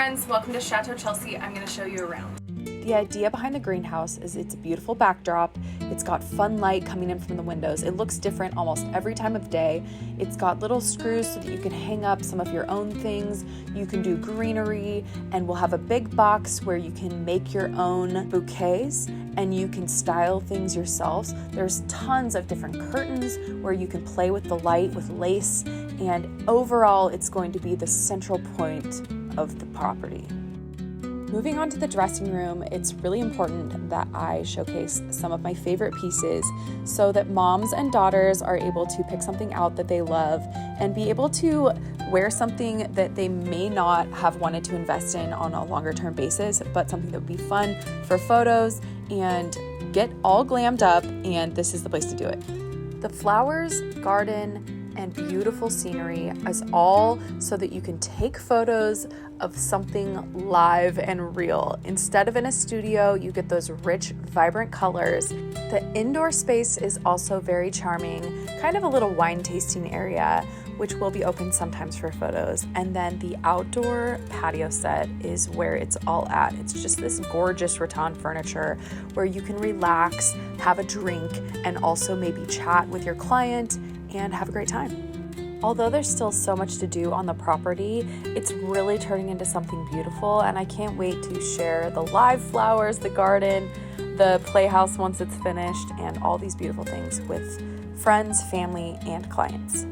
friends, welcome to Chateau Chelsea. I'm going to show you around. The idea behind the greenhouse is it's a beautiful backdrop. It's got fun light coming in from the windows. It looks different almost every time of day. It's got little screws so that you can hang up some of your own things. You can do greenery, and we'll have a big box where you can make your own bouquets and you can style things yourselves. There's tons of different curtains where you can play with the light with lace, and overall it's going to be the central point of the property. Moving on to the dressing room, it's really important that I showcase some of my favorite pieces so that moms and daughters are able to pick something out that they love and be able to wear something that they may not have wanted to invest in on a longer term basis, but something that would be fun for photos and get all glammed up, and this is the place to do it. The flowers, garden, and beautiful scenery is all so that you can take photos of something live and real. Instead of in a studio, you get those rich, vibrant colors. The indoor space is also very charming, kind of a little wine tasting area, which will be open sometimes for photos. And then the outdoor patio set is where it's all at. It's just this gorgeous rattan furniture where you can relax, have a drink, and also maybe chat with your client and have a great time. Although there's still so much to do on the property, it's really turning into something beautiful, and I can't wait to share the live flowers, the garden, the playhouse once it's finished, and all these beautiful things with friends, family, and clients.